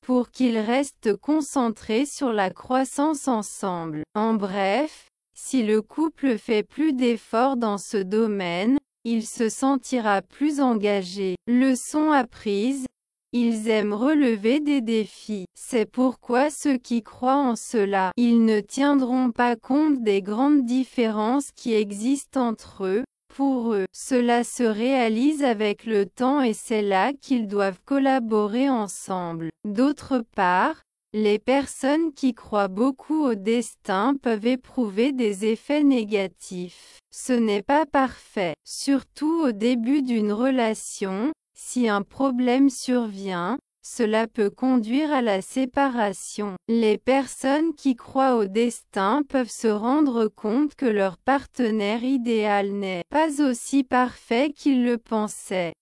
pour qu'ils restent concentrés sur la croissance ensemble. En bref, si le couple fait plus d'efforts dans ce domaine, il se sentira plus engagé. Leçon apprise. Ils aiment relever des défis. C'est pourquoi ceux qui croient en cela, ils ne tiendront pas compte des grandes différences qui existent entre eux. Pour eux, cela se réalise avec le temps et c'est là qu'ils doivent collaborer ensemble. D'autre part, les personnes qui croient beaucoup au destin peuvent éprouver des effets négatifs. Ce n'est pas parfait, surtout au début d'une relation. Si un problème survient, cela peut conduire à la séparation. Les personnes qui croient au destin peuvent se rendre compte que leur partenaire idéal n'est pas aussi parfait qu'ils le pensaient.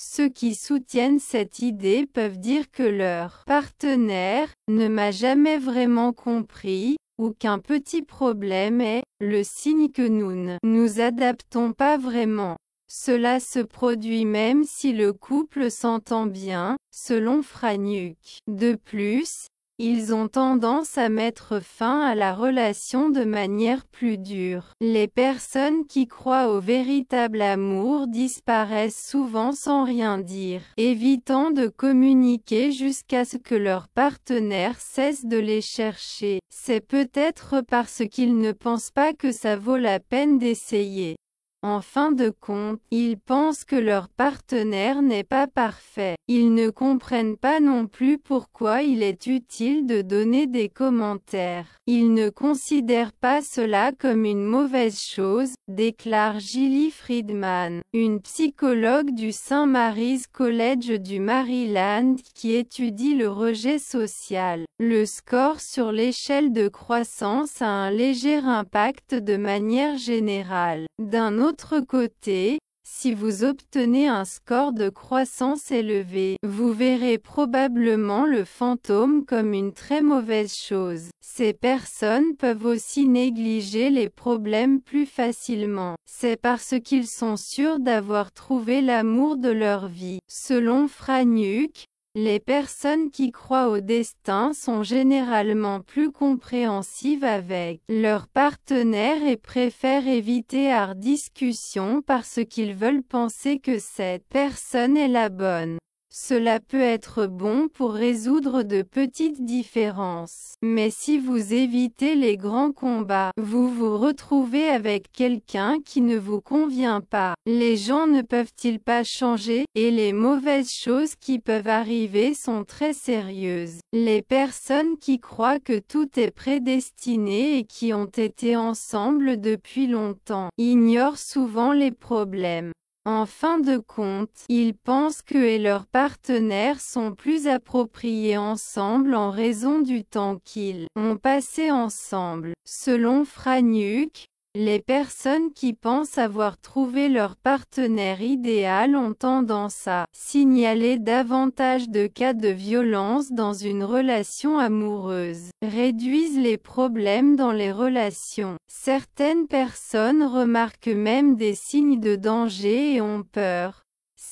Ceux qui soutiennent cette idée peuvent dire que leur partenaire ne m'a jamais vraiment compris, ou qu'un petit problème est le signe que nous ne nous adaptons pas vraiment. Cela se produit même si le couple s'entend bien, selon Franiuk. De plus, ils ont tendance à mettre fin à la relation de manière plus dure. Les personnes qui croient au véritable amour disparaissent souvent sans rien dire, évitant de communiquer jusqu'à ce que leur partenaire cesse de les chercher. C'est peut-être parce qu'ils ne pensent pas que ça vaut la peine d'essayer. En fin de compte, ils pensent que leur partenaire n'est pas parfait. Ils ne comprennent pas non plus pourquoi il est utile de donner des commentaires. Ils ne considèrent pas cela comme une mauvaise chose, déclare Gilly Friedman, une psychologue du St. Mary's College du Maryland qui étudie le rejet social. Le score sur l'échelle de croissance a un léger impact de manière générale. D'un autre côté, si vous obtenez un score de croissance élevé, vous verrez probablement le fantôme comme une très mauvaise chose. Ces personnes peuvent aussi négliger les problèmes plus facilement. C'est parce qu'ils sont sûrs d'avoir trouvé l'amour de leur vie. Selon Franiuk, les personnes qui croient au destin sont généralement plus compréhensives avec leur partenaire et préfèrent éviter hard discussion parce qu'ils veulent penser que cette personne est la bonne. Cela peut être bon pour résoudre de petites différences. Mais si vous évitez les grands combats, vous vous retrouvez avec quelqu'un qui ne vous convient pas. Les gens ne peuvent-ils pas changer? Et les mauvaises choses qui peuvent arriver sont très sérieuses. Les personnes qui croient que tout est prédestiné et qui ont été ensemble depuis longtemps ignorent souvent les problèmes. En fin de compte, ils pensent qu'eux et leurs partenaires sont plus appropriés ensemble en raison du temps qu'ils ont passé ensemble. Selon Franiuk, les personnes qui pensent avoir trouvé leur partenaire idéal ont tendance à signaler davantage de cas de violence dans une relation amoureuse, réduisent les problèmes dans les relations. Certaines personnes remarquent même des signes de danger et ont peur.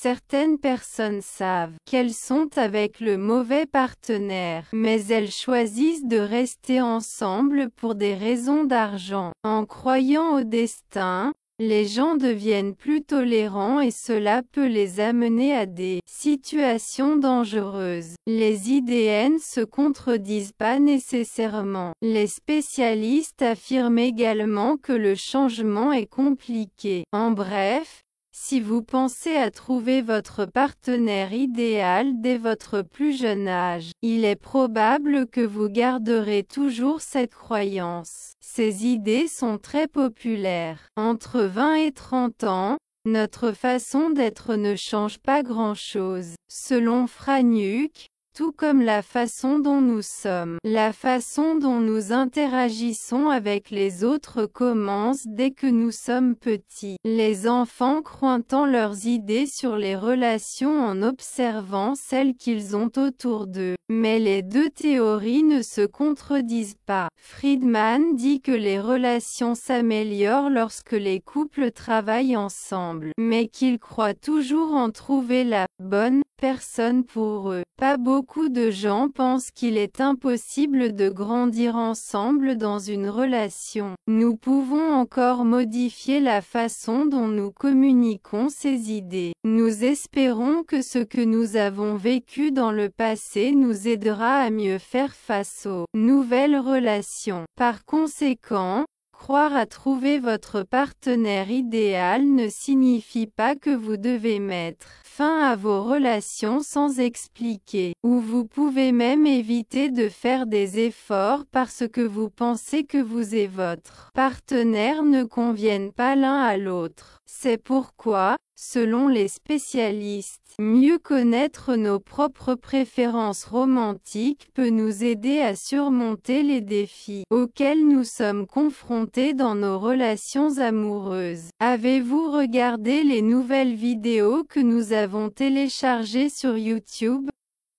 Certaines personnes savent qu'elles sont avec le mauvais partenaire, mais elles choisissent de rester ensemble pour des raisons d'argent. En croyant au destin, les gens deviennent plus tolérants et cela peut les amener à des situations dangereuses. Les idées se contredisent pas nécessairement. Les spécialistes affirment également que le changement est compliqué. En bref, si vous pensez à trouver votre partenaire idéal dès votre plus jeune âge, il est probable que vous garderez toujours cette croyance. Ces idées sont très populaires. Entre 20 et 30 ans, notre façon d'être ne change pas grand-chose. Selon Franiuk, tout comme la façon dont nous sommes. La façon dont nous interagissons avec les autres commence dès que nous sommes petits. Les enfants croient en leurs idées sur les relations en observant celles qu'ils ont autour d'eux. Mais les deux théories ne se contredisent pas. Friedman dit que les relations s'améliorent lorsque les couples travaillent ensemble, mais qu'il croit toujours en trouver la bonne personne pour eux. Pas beaucoup de gens pensent qu'il est impossible de grandir ensemble dans une relation. Nous pouvons encore modifier la façon dont nous communiquons ces idées. Nous espérons que ce que nous avons vécu dans le passé nous aidera à mieux faire face aux nouvelles relations. Par conséquent, croire à trouver votre partenaire idéal ne signifie pas que vous devez mettre fin à vos relations sans expliquer, ou vous pouvez même éviter de faire des efforts parce que vous pensez que vous et votre partenaire ne conviennent pas l'un à l'autre. C'est pourquoi, selon les spécialistes, mieux connaître nos propres préférences romantiques peut nous aider à surmonter les défis auxquels nous sommes confrontés dans nos relations amoureuses. Avez-vous regardé les nouvelles vidéos que nous avons téléchargées sur YouTube?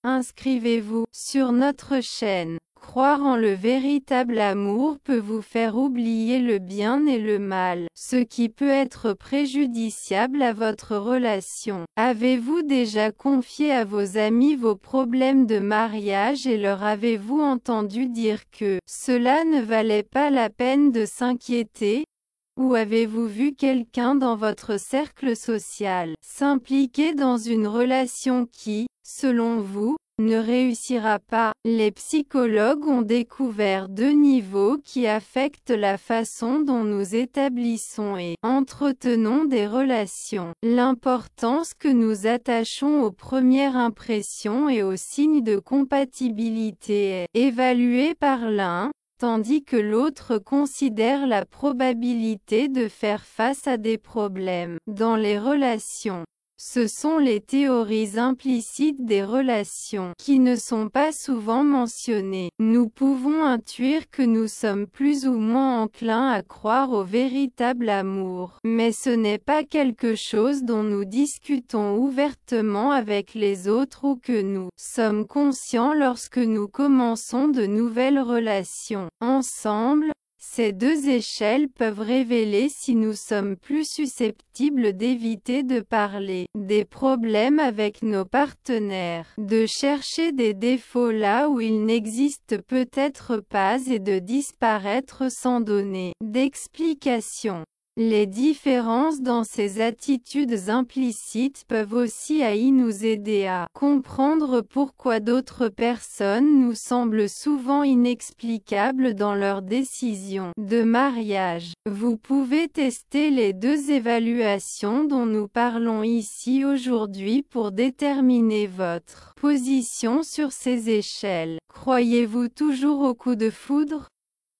Inscrivez-vous sur notre chaîne. Croire en le véritable amour peut vous faire oublier le bien et le mal, ce qui peut être préjudiciable à votre relation. Avez-vous déjà confié à vos amis vos problèmes de mariage et leur avez-vous entendu dire que cela ne valait pas la peine de s'inquiéter? Ou avez-vous vu quelqu'un dans votre cercle social s'impliquer dans une relation qui, selon vous, ne réussira pas? Les psychologues ont découvert deux niveaux qui affectent la façon dont nous établissons et entretenons des relations. L'importance que nous attachons aux premières impressions et aux signes de compatibilité est évaluée par l'un, tandis que l'autre considère la probabilité de faire face à des problèmes dans les relations. Ce sont les théories implicites des relations qui ne sont pas souvent mentionnées. Nous pouvons intuire que nous sommes plus ou moins enclins à croire au véritable amour, mais ce n'est pas quelque chose dont nous discutons ouvertement avec les autres ou que nous sommes conscients lorsque nous commençons de nouvelles relations. Ensemble, ces deux échelles peuvent révéler si nous sommes plus susceptibles d'éviter de parler des problèmes avec nos partenaires, de chercher des défauts là où ils n'existent peut-être pas et de disparaître sans donner d'explication. Les différences dans ces attitudes implicites peuvent aussi nous aider à comprendre pourquoi d'autres personnes nous semblent souvent inexplicables dans leurs décisions de mariage. Vous pouvez tester les deux évaluations dont nous parlons ici aujourd'hui pour déterminer votre position sur ces échelles. Croyez-vous toujours au coup de foudre?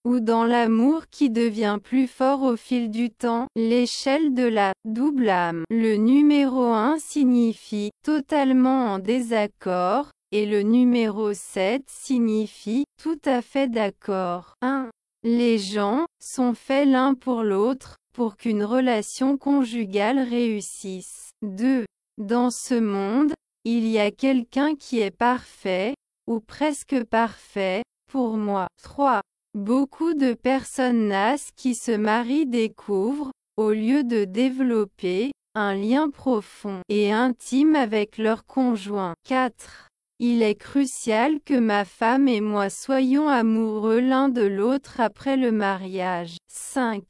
Ou dans l'amour qui devient plus fort au fil du temps? L'échelle de la double âme. Le numéro 1 signifie totalement en désaccord, et le numéro 7 signifie tout à fait d'accord. 1. Les gens sont faits l'un pour l'autre, pour qu'une relation conjugale réussisse. 2. Dans ce monde, il y a quelqu'un qui est parfait, ou presque parfait, pour moi. 3. Beaucoup de personnes naissent qui se marient découvrent, au lieu de développer, un lien profond et intime avec leur conjoint. 4. Il est crucial que ma femme et moi soyons amoureux l'un de l'autre après le mariage. 5.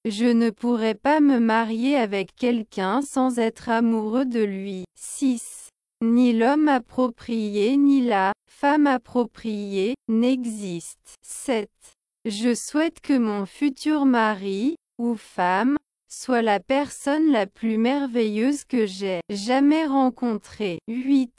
Je ne pourrais pas me marier avec quelqu'un sans être amoureux de lui. 6. Ni l'homme approprié ni la femme appropriée n'existent. 7. Je souhaite que mon futur mari, ou femme, soit la personne la plus merveilleuse que j'ai jamais rencontrée. 8.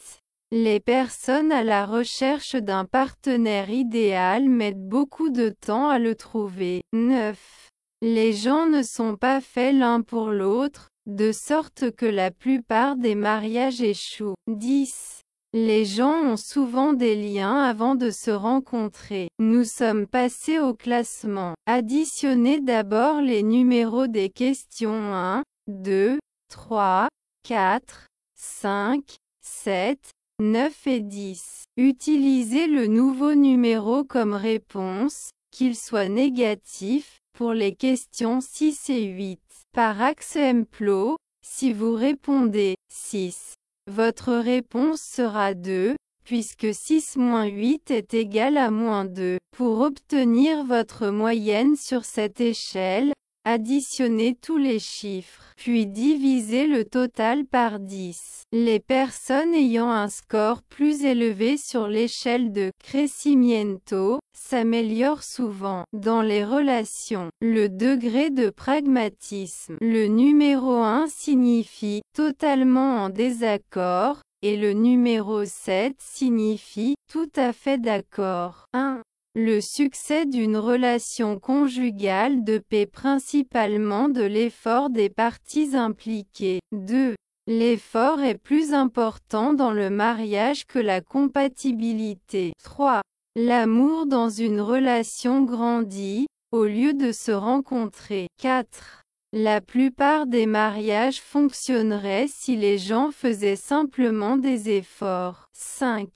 Les personnes à la recherche d'un partenaire idéal mettent beaucoup de temps à le trouver. 9. Les gens ne sont pas faits l'un pour l'autre, de sorte que la plupart des mariages échouent. 10. Les gens ont souvent des liens avant de se rencontrer. Nous sommes passés au classement. Additionnez d'abord les numéros des questions 1, 2, 3, 4, 5, 7, 9 et 10. Utilisez le nouveau numéro comme réponse, qu'il soit négatif, pour les questions 6 et 8. Par exemple, si vous répondez 6, Votre réponse sera 2, puisque 6 moins 8 est égal à moins 2. Pour obtenir votre moyenne sur cette échelle, additionnez tous les chiffres, puis divisez le total par 10. Les personnes ayant un score plus élevé sur l'échelle de crescimento s'améliorent souvent dans les relations. Le degré de pragmatisme. Le numéro 1 signifie totalement en désaccord, et le numéro 7 signifie tout à fait d'accord. 1. Le succès d'une relation conjugale dépend principalement de l'effort des parties impliquées. 2. L'effort est plus important dans le mariage que la compatibilité. 3. L'amour dans une relation grandit, au lieu de se rencontrer. 4. La plupart des mariages fonctionneraient si les gens faisaient simplement des efforts. 5.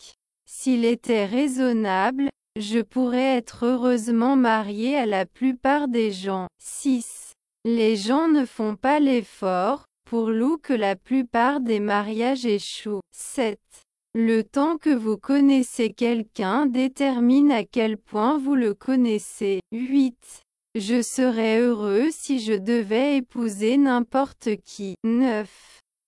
S'il était raisonnable, je pourrais être heureusement marié à la plupart des gens. 6. Les gens ne font pas l'effort, pour l'eau que la plupart des mariages échouent. 7. Le temps que vous connaissez quelqu'un détermine à quel point vous le connaissez. 8. Je serais heureux si je devais épouser n'importe qui. 9.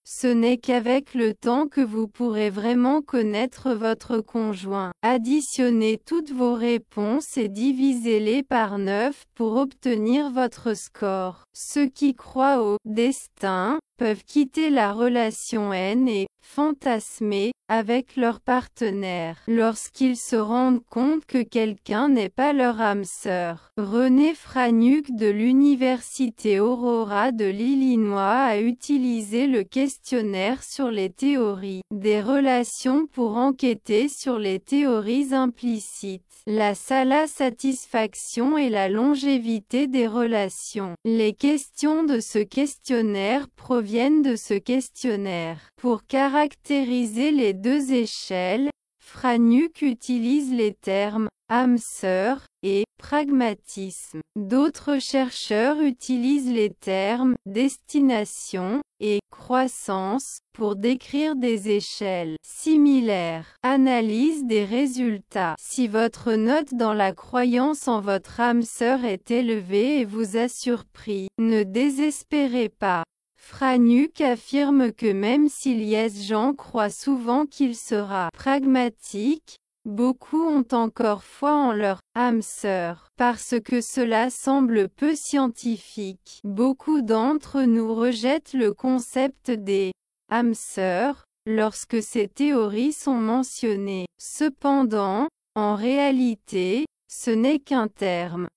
Ce n'est qu'avec le temps que vous pourrez vraiment connaître votre conjoint. Additionnez toutes vos réponses et divisez-les par 9 pour obtenir votre score. Ceux qui croient au destin peuvent quitter la relation N et fantasmer avec leur partenaire lorsqu'ils se rendent compte que quelqu'un n'est pas leur âme sœur. René Franuc de l'Université Aurora de l'Illinois a utilisé le questionnaire sur les théories des relations pour enquêter sur les théories implicites, la satisfaction et la longévité des relations. Les questions de ce questionnaire proviennent de ce questionnaire. Pour caractériser les deux échelles, Franuc utilise les termes âme sœur et pragmatisme. D'autres chercheurs utilisent les termes destination et croissance pour décrire des échelles similaires. Analyse des résultats. Si votre note dans la croyance en votre âme sœur est élevée et vous a surpris, ne désespérez pas. Franuc affirme que même si gens croient souvent qu'il sera pragmatique, beaucoup ont encore foi en leur âme sœur, parce que cela semble peu scientifique. Beaucoup d'entre nous rejettent le concept des âmes sœurs lorsque ces théories sont mentionnées. Cependant, en réalité, ce n'est qu'un terme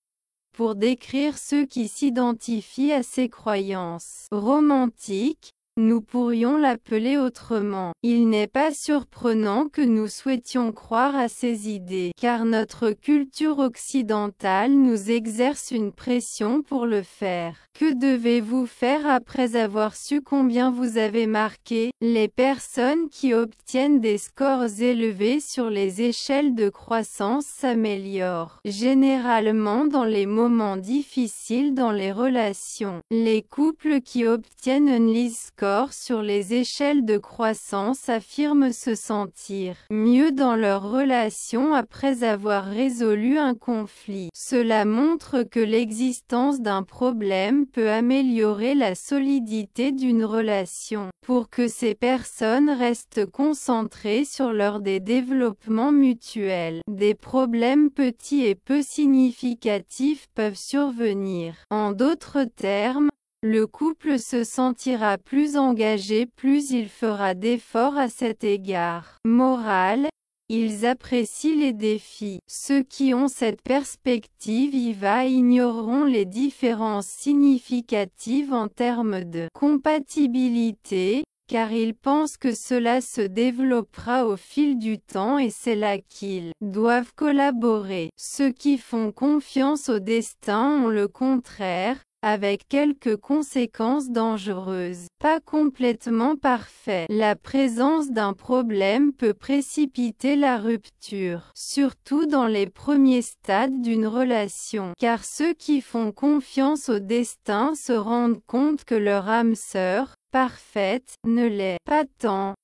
pour décrire ceux qui s'identifient à ces croyances romantiques. Nous pourrions l'appeler autrement. Il n'est pas surprenant que nous souhaitions croire à ces idées, car notre culture occidentale nous exerce une pression pour le faire. Que devez-vous faire après avoir su combien vous avez marqué? Les personnes qui obtiennent des scores élevés sur les échelles de croissance s'améliorent, généralement dans les moments difficiles dans les relations. Les couples qui obtiennent un score sur les échelles de croissance affirment se sentir mieux dans leur relation après avoir résolu un conflit. Cela montre que l'existence d'un problème peut améliorer la solidité d'une relation. Pour que ces personnes restent concentrées sur leur développement mutuel, des problèmes petits et peu significatifs peuvent survenir. En d'autres termes, le couple se sentira plus engagé plus il fera d'efforts à cet égard. Morale, ils apprécient les défis. Ceux qui ont cette perspective ignoreront les différences significatives en termes de compatibilité, car ils pensent que cela se développera au fil du temps et c'est là qu'ils doivent collaborer. Ceux qui font confiance au destin ont le contraire, avec quelques conséquences dangereuses. Pas complètement parfait. La présence d'un problème peut précipiter la rupture, surtout dans les premiers stades d'une relation, car ceux qui font confiance au destin se rendent compte que leur âme sœur, parfaite, ne l'est pas tant.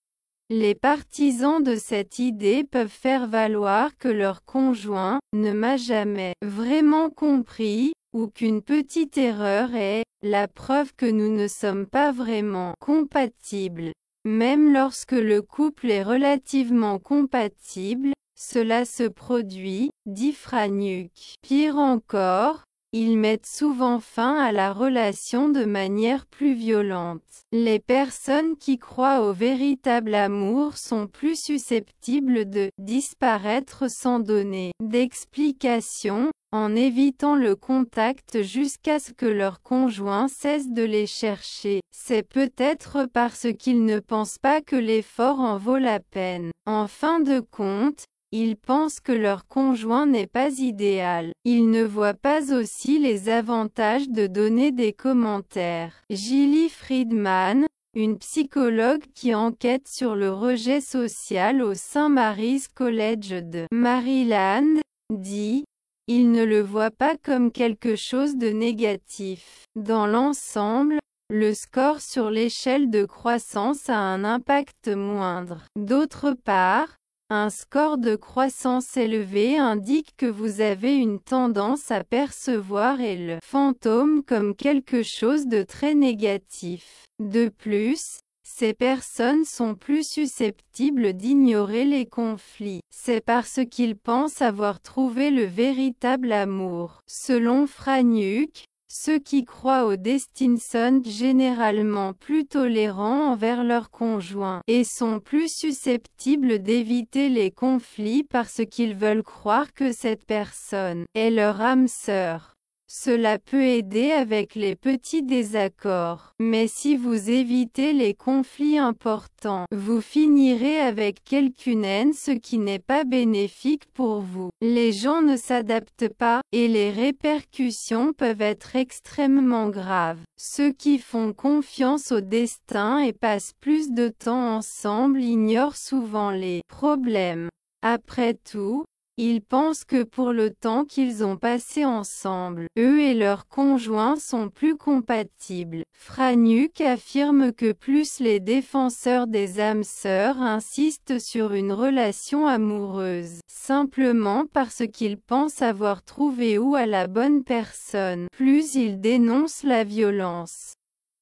Les partisans de cette idée peuvent faire valoir que leur conjoint ne m'a jamais vraiment compris, ou qu'une petite erreur est la preuve que nous ne sommes pas vraiment compatibles. Même lorsque le couple est relativement compatible, cela se produit, dit Franuk. Pire encore, ils mettent souvent fin à la relation de manière plus violente. Les personnes qui croient au véritable amour sont plus susceptibles de disparaître sans donner d'explication, en évitant le contact jusqu'à ce que leur conjoint cesse de les chercher. C'est peut-être parce qu'ils ne pensent pas que l'effort en vaut la peine. En fin de compte, ils pensent que leur conjoint n'est pas idéal. Ils ne voient pas aussi les avantages de donner des commentaires. Gilly Friedman, une psychologue qui enquête sur le rejet social au St. Mary's College de Maryland, dit: ils ne le voient pas comme quelque chose de négatif. Dans l'ensemble, le score sur l'échelle de croissance a un impact moindre. D'autre part, un score de croissance élevé indique que vous avez une tendance à percevoir le fantôme comme quelque chose de très négatif. De plus, ces personnes sont plus susceptibles d'ignorer les conflits. C'est parce qu'ils pensent avoir trouvé le véritable amour. Selon Franuk, ceux qui croient au destin sont généralement plus tolérants envers leurs conjoints et sont plus susceptibles d'éviter les conflits parce qu'ils veulent croire que cette personne est leur âme sœur. Cela peut aider avec les petits désaccords, mais si vous évitez les conflits importants, vous finirez avec quelqu'une haine, ce qui n'est pas bénéfique pour vous. Les gens ne s'adaptent pas, et les répercussions peuvent être extrêmement graves. Ceux qui font confiance au destin et passent plus de temps ensemble ignorent souvent les problèmes. Après tout, ils pensent que pour le temps qu'ils ont passé ensemble, eux et leurs conjoints sont plus compatibles. Franuk affirme que plus les défenseurs des âmes sœurs insistent sur une relation amoureuse, simplement parce qu'ils pensent avoir trouvé ou à la bonne personne, plus ils dénoncent la violence.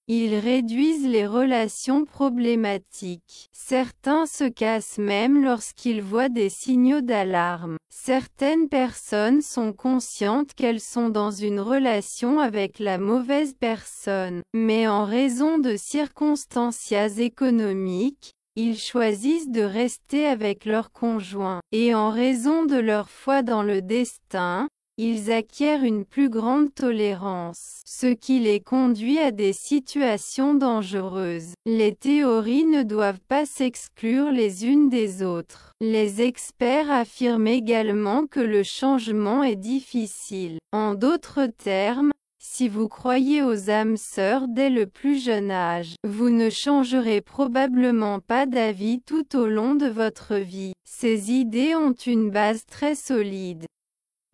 Ils réduisent les relations problématiques. Certains se cassent même lorsqu'ils voient des signaux d'alarme. Certaines personnes sont conscientes qu'elles sont dans une relation avec la mauvaise personne, mais en raison de circonstances économiques, ils choisissent de rester avec leur conjoint, et en raison de leur foi dans le destin, ils acquièrent une plus grande tolérance, ce qui les conduit à des situations dangereuses. Les théories ne doivent pas s'exclure les unes des autres. Les experts affirment également que le changement est difficile. En d'autres termes, si vous croyez aux âmes sœurs dès le plus jeune âge, vous ne changerez probablement pas d'avis tout au long de votre vie. Ces idées ont une base très solide.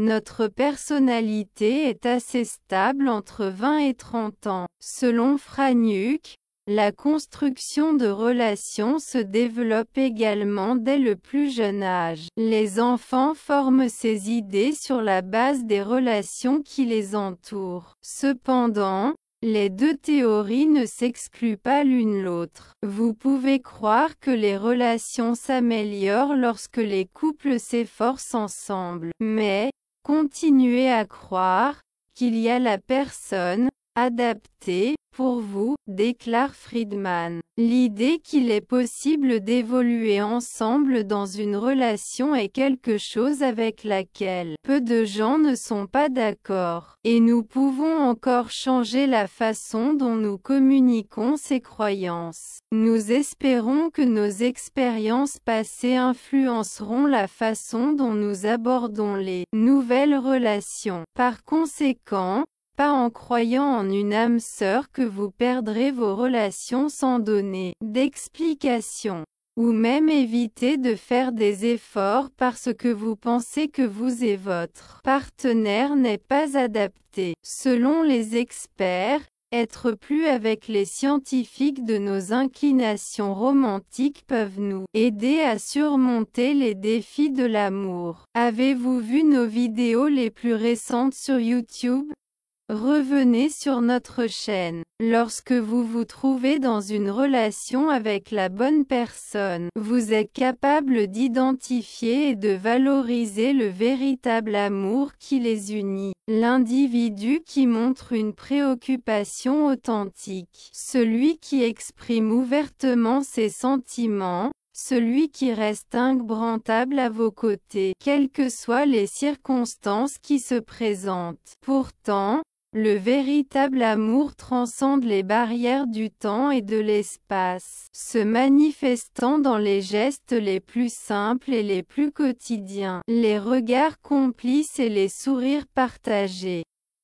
Notre personnalité est assez stable entre 20 et 30 ans. Selon Franuk, la construction de relations se développe également dès le plus jeune âge. Les enfants forment ces idées sur la base des relations qui les entourent. Cependant, les deux théories ne s'excluent pas l'une l'autre. Vous pouvez croire que les relations s'améliorent lorsque les couples s'efforcent ensemble, mais continuez à croire qu'il y a la personne adaptée pour vous, déclare Friedman. L'idée qu'il est possible d'évoluer ensemble dans une relation est quelque chose avec laquelle peu de gens ne sont pas d'accord. Et nous pouvons encore changer la façon dont nous communiquons ces croyances. Nous espérons que nos expériences passées influenceront la façon dont nous abordons les nouvelles relations. Par conséquent, pas en croyant en une âme sœur que vous perdrez vos relations sans donner d'explication, ou même éviter de faire des efforts parce que vous pensez que vous et votre partenaire n'est pas adapté. Selon les experts, Être plus avec les scientifiques de nos inclinations romantiques peuvent nous aider à surmonter les défis de l'amour. Avez-vous vu nos vidéos les plus récentes sur YouTube? Revenez sur notre chaîne. Lorsque vous vous trouvez dans une relation avec la bonne personne, vous êtes capable d'identifier et de valoriser le véritable amour qui les unit. L'individu qui montre une préoccupation authentique. Celui qui exprime ouvertement ses sentiments. Celui qui reste inébranlable à vos côtés, quelles que soient les circonstances qui se présentent. Pourtant, le véritable amour transcende les barrières du temps et de l'espace, se manifestant dans les gestes les plus simples et les plus quotidiens, les regards complices et les sourires partagés.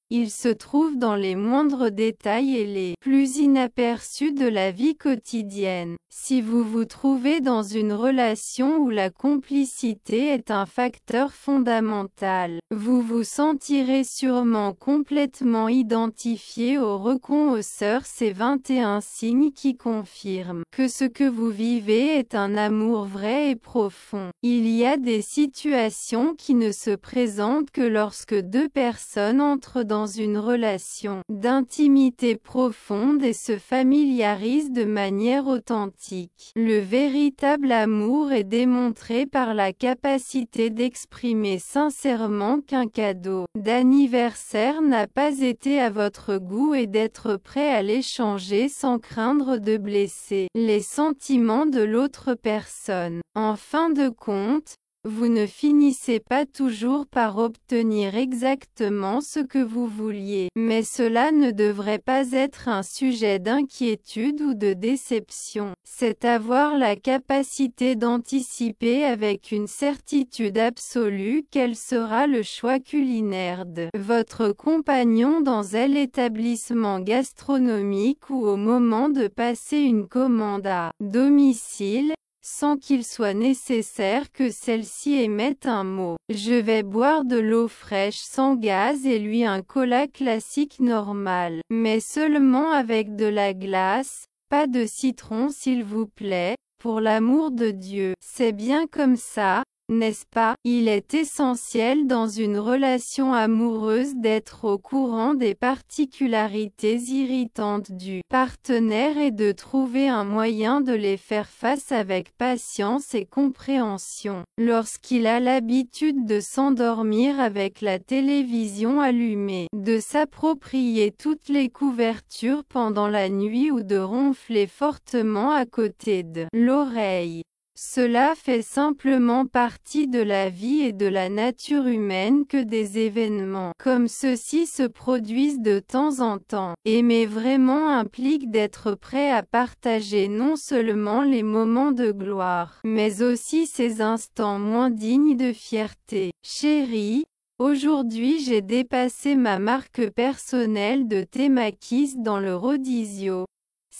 Il se trouve dans les moindres détails et les plus inaperçus de la vie quotidienne. Si vous vous trouvez dans une relation où la complicité est un facteur fondamental, vous vous sentirez sûrement complètement identifié au reconnaisseur ces 21 signes qui confirment que ce que vous vivez est un amour vrai et profond. Il y a des situations qui ne se présentent que lorsque deux personnes entrent dans une relation d'intimité profonde et se familiarisent de manière authentique. Le véritable amour est démontré par la capacité d'exprimer sincèrement qu'un cadeau d'anniversaire n'a pas été à votre goût et d'être prêt à l'échanger sans craindre de blesser les sentiments de l'autre personne. En fin de compte, vous ne finissez pas toujours par obtenir exactement ce que vous vouliez, mais cela ne devrait pas être un sujet d'inquiétude ou de déception. C'est avoir la capacité d'anticiper avec une certitude absolue quel sera le choix culinaire de votre compagnon dans un établissement gastronomique ou au moment de passer une commande à domicile, sans qu'il soit nécessaire que celle-ci émette un mot. Je vais boire de l'eau fraîche sans gaz et lui un cola classique normal, mais seulement avec de la glace, pas de citron s'il vous plaît, pour l'amour de Dieu. C'est bien comme ça, n'est-ce pas? Il est essentiel dans une relation amoureuse d'être au courant des particularités irritantes du partenaire et de trouver un moyen de les faire face avec patience et compréhension. Lorsqu'il a l'habitude de s'endormir avec la télévision allumée, de s'approprier toutes les couvertures pendant la nuit ou de ronfler fortement à côté de l'oreille, cela fait simplement partie de la vie et de la nature humaine que des événements comme ceux-ci se produisent de temps en temps. Aimer vraiment implique d'être prêt à partager non seulement les moments de gloire, mais aussi ces instants moins dignes de fierté. Chérie, aujourd'hui j'ai dépassé ma marque personnelle de Temakis dans le Rodizio.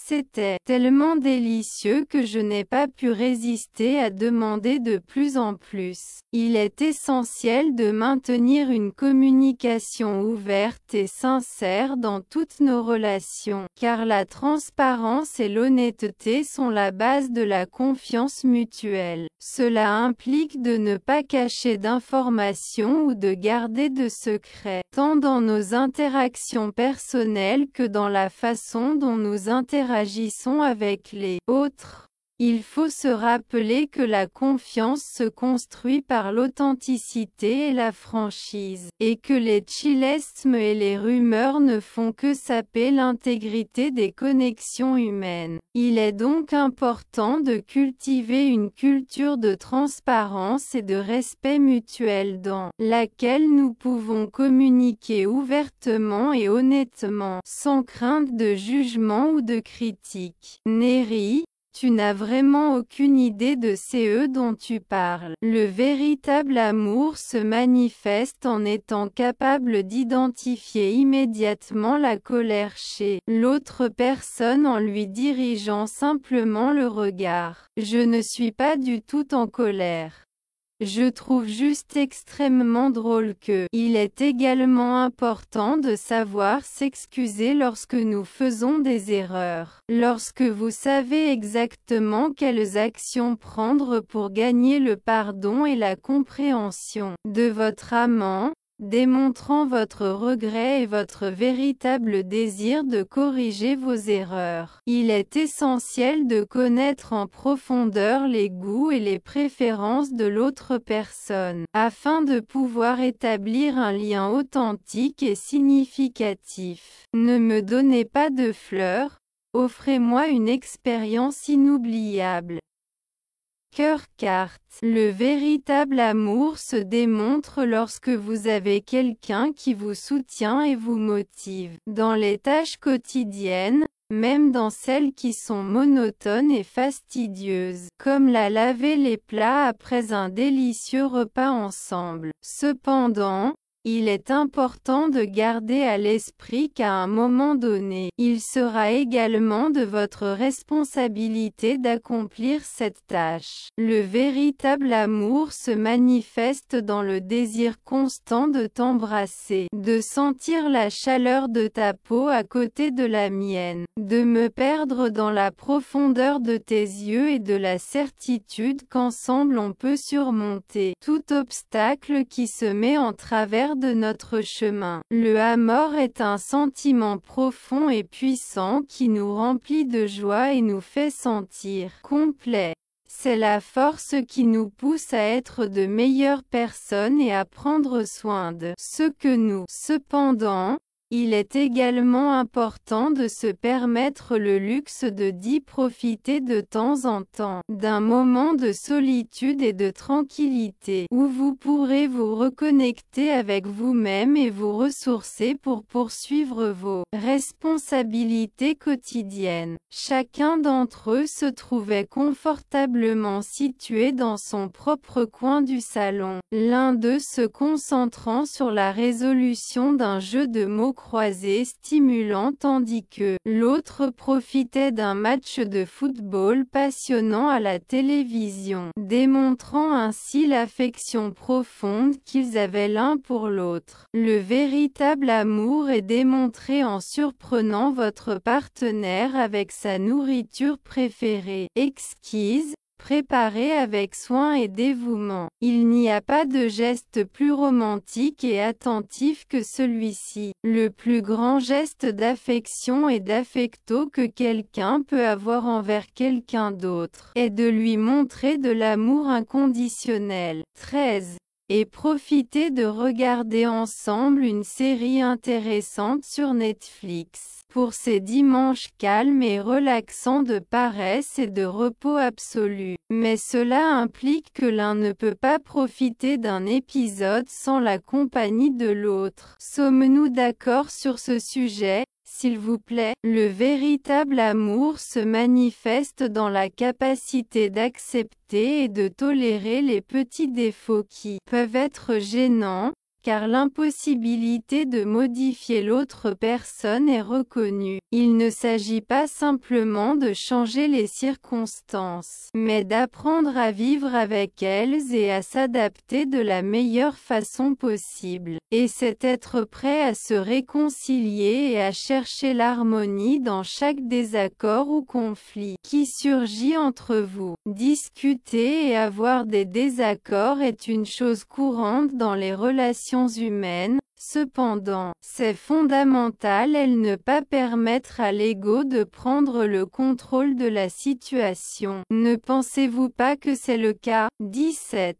C'était tellement délicieux que je n'ai pas pu résister à demander de plus en plus. Il est essentiel de maintenir une communication ouverte et sincère dans toutes nos relations, car la transparence et l'honnêteté sont la base de la confiance mutuelle. Cela implique de ne pas cacher d'informations ou de garder de secrets, tant dans nos interactions personnelles que dans la façon dont nous interagissons avec les autres. Il faut se rappeler que la confiance se construit par l'authenticité et la franchise, et que les chilesmes et les rumeurs ne font que saper l'intégrité des connexions humaines. Il est donc important de cultiver une culture de transparence et de respect mutuel dans laquelle nous pouvons communiquer ouvertement et honnêtement, sans crainte de jugement ou de critique. Neri, tu n'as vraiment aucune idée de ce dont tu parles. Le véritable amour se manifeste en étant capable d'identifier immédiatement la colère chez l'autre personne en lui dirigeant simplement le regard. Je ne suis pas du tout en colère. Je trouve juste extrêmement drôle que il est également important de savoir s'excuser lorsque nous faisons des erreurs. Lorsque vous savez exactement quelles actions prendre pour gagner le pardon et la compréhension de votre amant, démontrant votre regret et votre véritable désir de corriger vos erreurs. Il est essentiel de connaître en profondeur les goûts et les préférences de l'autre personne, afin de pouvoir établir un lien authentique et significatif. Ne me donnez pas de fleurs, offrez-moi une expérience inoubliable. Cœur carte. Le véritable amour se démontre lorsque vous avez quelqu'un qui vous soutient et vous motive. Dans les tâches quotidiennes, même dans celles qui sont monotones et fastidieuses, comme laver les plats après un délicieux repas ensemble. Cependant, il est important de garder à l'esprit qu'à un moment donné, il sera également de votre responsabilité d'accomplir cette tâche. Le véritable amour se manifeste dans le désir constant de t'embrasser, de sentir la chaleur de ta peau à côté de la mienne, de me perdre dans la profondeur de tes yeux et de la certitude qu'ensemble on peut surmonter tout obstacle qui se met en travers de notre chemin. Le amour est un sentiment profond et puissant qui nous remplit de joie et nous fait sentir complets. C'est la force qui nous pousse à être de meilleures personnes et à prendre soin de ce que nous. Cependant, il est également important de se permettre le luxe d'y profiter de temps en temps, d'un moment de solitude et de tranquillité, où vous pourrez vous reconnecter avec vous-même et vous ressourcer pour poursuivre vos responsabilités quotidiennes. Chacun d'entre eux se trouvait confortablement situé dans son propre coin du salon, l'un d'eux se concentrant sur la résolution d'un jeu de mots croisés stimulant tandis que l'autre profitait d'un match de football passionnant à la télévision, démontrant ainsi l'affection profonde qu'ils avaient l'un pour l'autre. Le véritable amour est démontré en surprenant votre partenaire avec sa nourriture préférée, exquise, préparé avec soin et dévouement. Il n'y a pas de geste plus romantique et attentif que celui-ci. Le plus grand geste d'affection et d'affecto que quelqu'un peut avoir envers quelqu'un d'autre est de lui montrer de l'amour inconditionnel. 13. Et profitez de regarder ensemble une série intéressante sur Netflix. Pour ces dimanches calmes et relaxants de paresse et de repos absolu. Mais cela implique que l'un ne peut pas profiter d'un épisode sans la compagnie de l'autre. Sommes-nous d'accord sur ce sujet ? S'il vous plaît, le véritable amour se manifeste dans la capacité d'accepter et de tolérer les petits défauts qui peuvent être gênants, car l'impossibilité de modifier l'autre personne est reconnue. Il ne s'agit pas simplement de changer les circonstances, mais d'apprendre à vivre avec elles et à s'adapter de la meilleure façon possible. Et c'est être prêt à se réconcilier et à chercher l'harmonie dans chaque désaccord ou conflit qui surgit entre vous. Discuter et avoir des désaccords est une chose courante dans les relations humaines. Cependant, c'est fondamental ne pas permettre à l'ego de prendre le contrôle de la situation. Ne pensez-vous pas que c'est le cas? 17.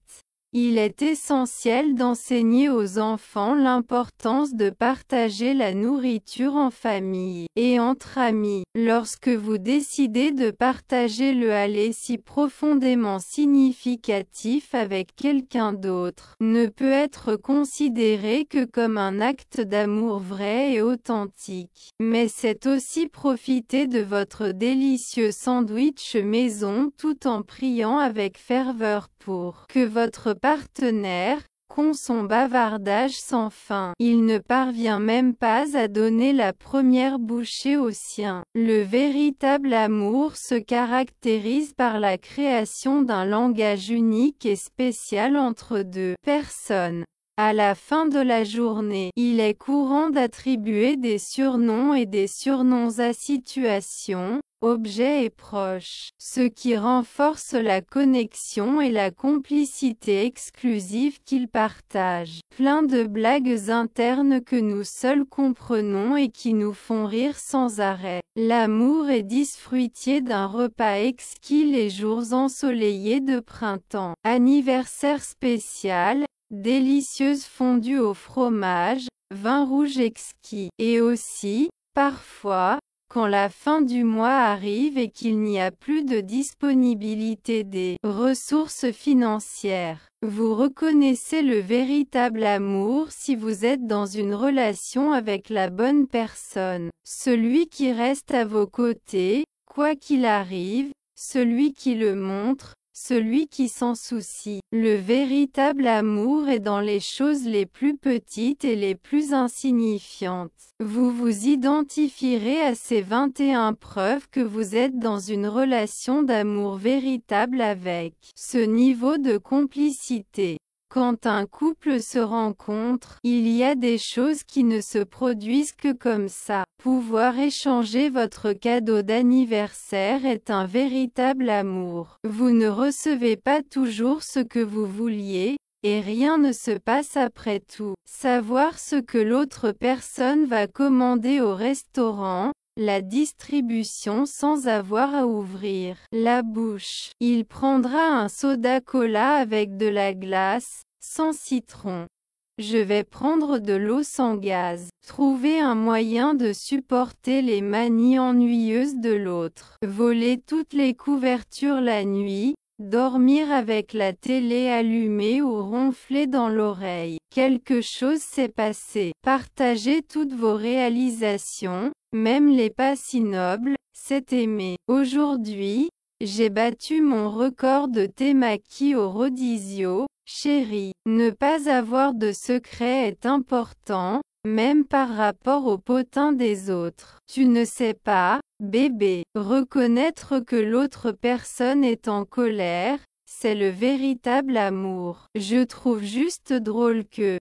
Il est essentiel d'enseigner aux enfants l'importance de partager la nourriture en famille et entre amis. Lorsque vous décidez de partager le aller si profondément significatif avec quelqu'un d'autre, ne peut être considéré que comme un acte d'amour vrai et authentique. Mais c'est aussi profiter de votre délicieux sandwich maison tout en priant avec ferveur pour que votre partenaire, qu'ont son bavardage sans fin. Il ne parvient même pas à donner la première bouchée au sien. Le véritable amour se caractérise par la création d'un langage unique et spécial entre deux personnes. À la fin de la journée, il est courant d'attribuer des surnoms et des surnoms à situations, objets et proches, ce qui renforce la connexion et la complicité exclusive qu'ils partagent. Plein de blagues internes que nous seuls comprenons et qui nous font rire sans arrêt. L'amour est disfruitier d'un repas exquis les jours ensoleillés de printemps. Anniversaire spécial, délicieuse fondue au fromage, vin rouge exquis. Et aussi, parfois, quand la fin du mois arrive et qu'il n'y a plus de disponibilité des ressources financières, vous reconnaissez le véritable amour si vous êtes dans une relation avec la bonne personne. Celui qui reste à vos côtés, quoi qu'il arrive, celui qui le montre, celui qui s'en soucie. Le véritable amour est dans les choses les plus petites et les plus insignifiantes. Vous vous identifierez à ces 21 preuves que vous êtes dans une relation d'amour véritable avec ce niveau de complicité. Quand un couple se rencontre, il y a des choses qui ne se produisent que comme ça. Pouvoir échanger votre cadeau d'anniversaire est un véritable amour. Vous ne recevez pas toujours ce que vous vouliez, et rien ne se passe après tout. Savoir ce que l'autre personne va commander au restaurant, la distribution sans avoir à ouvrir la bouche. Il prendra un soda cola avec de la glace, sans citron. Je vais prendre de l'eau sans gaz. Trouver un moyen de supporter les manies ennuyeuses de l'autre. Voler toutes les couvertures la nuit. Dormir avec la télé allumée ou ronfler dans l'oreille. Quelque chose s'est passé. Partagez toutes vos réalisations, même les pas si nobles, c'est aimer. Aujourd'hui, j'ai battu mon record de temaki au rodizio. Chérie, ne pas avoir de secret est important, même par rapport au potin des autres. Tu ne sais pas, bébé, reconnaître que l'autre personne est en colère, c'est le véritable amour. Je trouve juste drôle que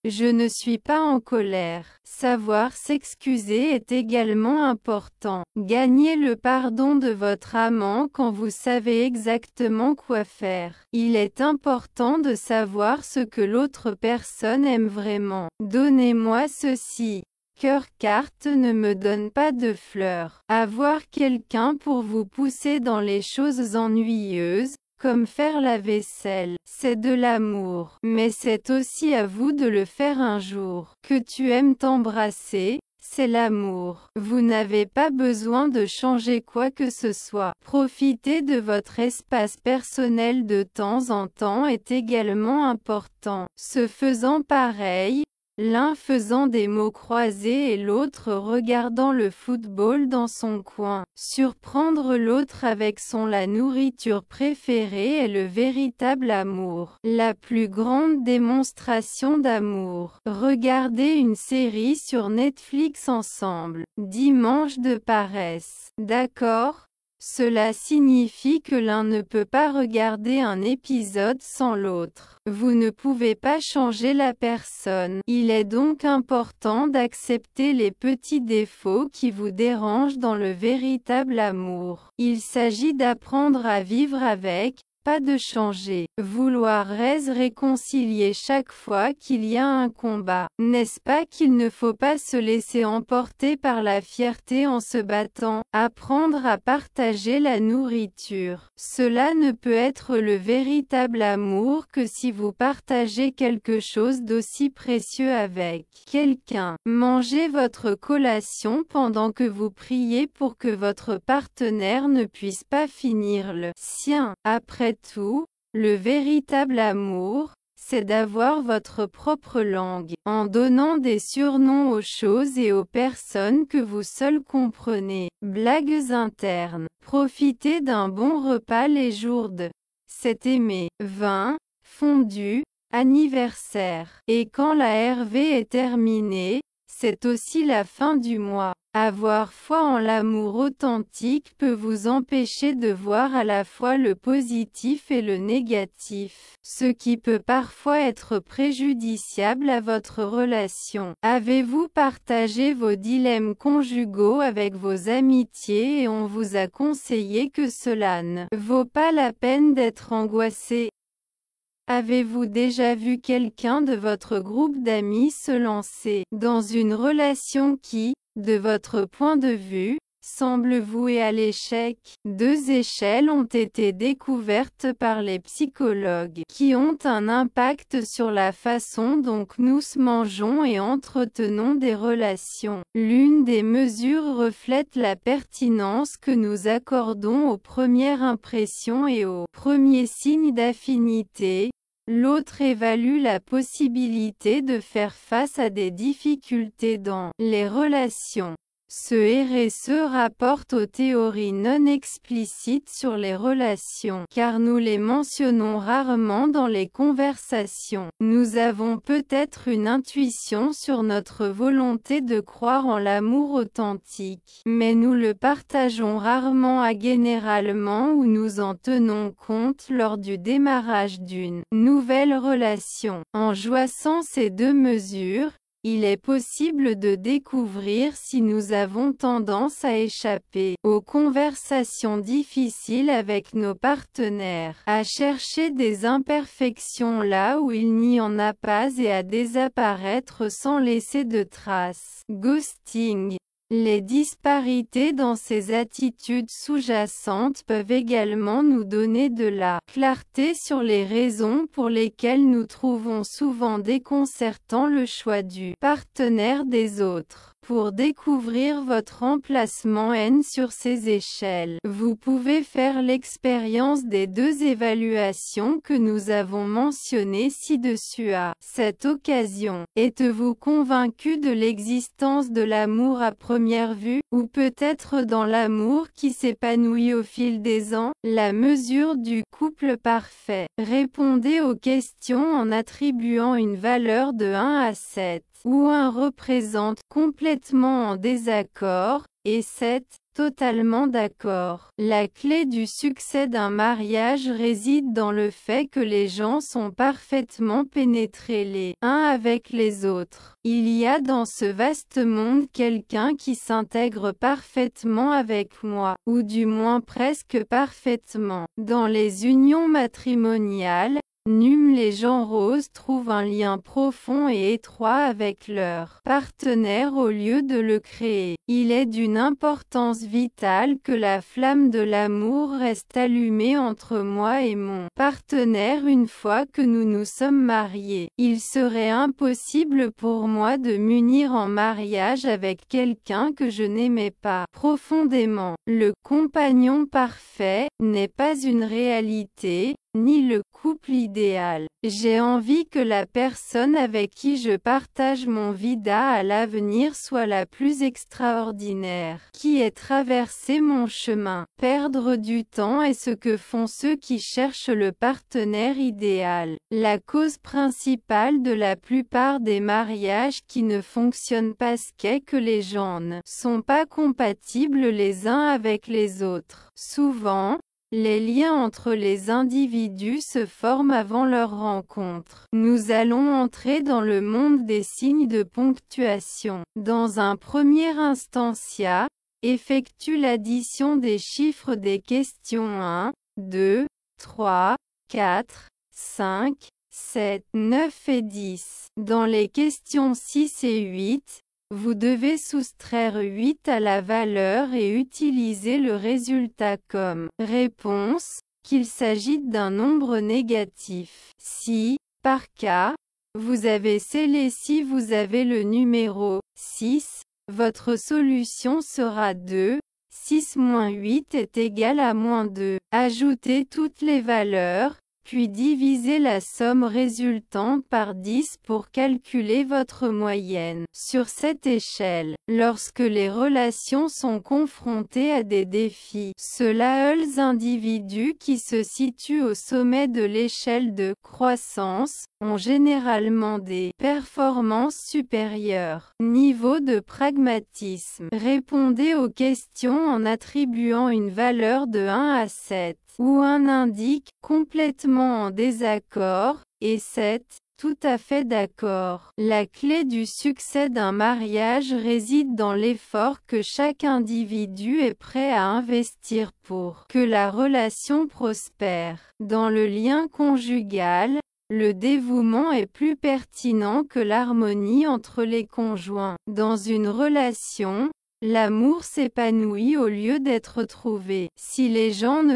je ne suis pas en colère. Savoir s'excuser est également important. Gagnez le pardon de votre amant quand vous savez exactement quoi faire. Il est important de savoir ce que l'autre personne aime vraiment. Donnez-moi ceci. Cœur carte ne me donne pas de fleurs. Avoir quelqu'un pour vous pousser dans les choses ennuyeuses, comme faire la vaisselle, c'est de l'amour. Mais c'est aussi à vous de le faire un jour. Que tu aimes t'embrasser, c'est l'amour. Vous n'avez pas besoin de changer quoi que ce soit. Profiter de votre espace personnel de temps en temps est également important. Se faisant pareil, l'un faisant des mots croisés et l'autre regardant le football dans son coin. Surprendre l'autre avec la nourriture préférée est le véritable amour. La plus grande démonstration d'amour. Regarder une série sur Netflix ensemble. Dimanche de paresse. D'accord ? Cela signifie que l'un ne peut pas regarder un épisode sans l'autre. Vous ne pouvez pas changer la personne. Il est donc important d'accepter les petits défauts qui vous dérangent dans le véritable amour. Il s'agit d'apprendre à vivre avec, pas de changer. Vouloir réconcilier chaque fois qu'il y a un combat. N'est-ce pas qu'il ne faut pas se laisser emporter par la fierté en se battant? Apprendre à partager la nourriture. Cela ne peut être le véritable amour que si vous partagez quelque chose d'aussi précieux avec quelqu'un. Mangez votre collation pendant que vous priez pour que votre partenaire ne puisse pas finir le sien. Après tout, le véritable amour, c'est d'avoir votre propre langue, en donnant des surnoms aux choses et aux personnes que vous seuls comprenez. Blagues internes. Profitez d'un bon repas les jours de c'est aimer. Vin, fondue, anniversaire. Et quand la RV est terminée, c'est aussi la fin du mois. Avoir foi en l'amour authentique peut vous empêcher de voir à la fois le positif et le négatif, ce qui peut parfois être préjudiciable à votre relation. Avez-vous partagé vos dilemmes conjugaux avec vos amitiés et on vous a conseillé que cela ne vaut pas la peine d'être angoissé? Avez-vous déjà vu quelqu'un de votre groupe d'amis se lancer dans une relation qui, de votre point de vue, semble vouée à l'échec? Deux échelles ont été découvertes par les psychologues, qui ont un impact sur la façon dont nous mangeons et entretenons des relations. L'une des mesures reflète la pertinence que nous accordons aux premières impressions et aux premiers signes d'affinité. L'autre évalue la possibilité de faire face à des difficultés dans les relations. Ce RSE rapporte aux théories non explicites sur les relations, car nous les mentionnons rarement dans les conversations. Nous avons peut-être une intuition sur notre volonté de croire en l'amour authentique, mais nous le partageons rarement généralement ou nous en tenons compte lors du démarrage d'une nouvelle relation. En joignant ces deux mesures, il est possible de découvrir si nous avons tendance à échapper aux conversations difficiles avec nos partenaires, à chercher des imperfections là où il n'y en a pas et à désapparaître sans laisser de traces. Ghosting. Les disparités dans ces attitudes sous-jacentes peuvent également nous donner de la clarté sur les raisons pour lesquelles nous trouvons souvent déconcertant le choix du partenaire des autres. Pour découvrir votre emplacement N sur ces échelles, vous pouvez faire l'expérience des deux évaluations que nous avons mentionnées ci-dessus. À cette occasion, êtes-vous convaincu de l'existence de l'amour à première vue, ou peut-être dans l'amour qui s'épanouit au fil des ans? La mesure du couple parfait. Répondez aux questions en attribuant une valeur de 1 à 7. Où 1 représente complètement en désaccord, et 7, totalement d'accord. La clé du succès d'un mariage réside dans le fait que les gens sont parfaitement pénétrés les uns avec les autres. Il y a dans ce vaste monde quelqu'un qui s'intègre parfaitement avec moi, ou du moins presque parfaitement. Dans les unions matrimoniales, les gens roses trouvent un lien profond et étroit avec leur partenaire au lieu de le créer. Il est d'une importance vitale que la flamme de l'amour reste allumée entre moi et mon partenaire une fois que nous nous sommes mariés. Il serait impossible pour moi de m'unir en mariage avec quelqu'un que je n'aimais pas profondément. Le compagnon parfait n'est pas une réalité, ni le couple idéal. J'ai envie que la personne avec qui je partage mon vida à l'avenir soit la plus extraordinaire qui ait traversé mon chemin. Perdre du temps est ce que font ceux qui cherchent le partenaire idéal. La cause principale de la plupart des mariages qui ne fonctionnent pas est que les gens ne sont pas compatibles les uns avec les autres. Souvent, les liens entre les individus se forment avant leur rencontre. Nous allons entrer dans le monde des signes de ponctuation. Dans un premier instantia, effectue l'addition des chiffres des questions 1, 2, 3, 4, 5, 7, 9 et 10. Dans les questions 6 et 8, vous devez soustraire 8 à la valeur et utiliser le résultat comme réponse, qu'il s'agit d'un nombre négatif. Si, par cas, vous avez scellé si vous avez le numéro 6, votre solution sera 2. 6 moins 8 est égal à moins 2. Ajoutez toutes les valeurs, puis divisez la somme résultante par 10 pour calculer votre moyenne. Sur cette échelle, lorsque les relations sont confrontées à des défis, ceux-là individus qui se situent au sommet de l'échelle de croissance ont généralement des performances supérieures. Niveau de pragmatisme. Répondez aux questions en attribuant une valeur de 1 à 7, où 1 indique « complètement en désaccord » et 7 « tout à fait d'accord ». La clé du succès d'un mariage réside dans l'effort que chaque individu est prêt à investir pour que la relation prospère. Dans le lien conjugal, le dévouement est plus pertinent que l'harmonie entre les conjoints. Dans une relation, l'amour s'épanouit au lieu d'être trouvé. Si les gens ne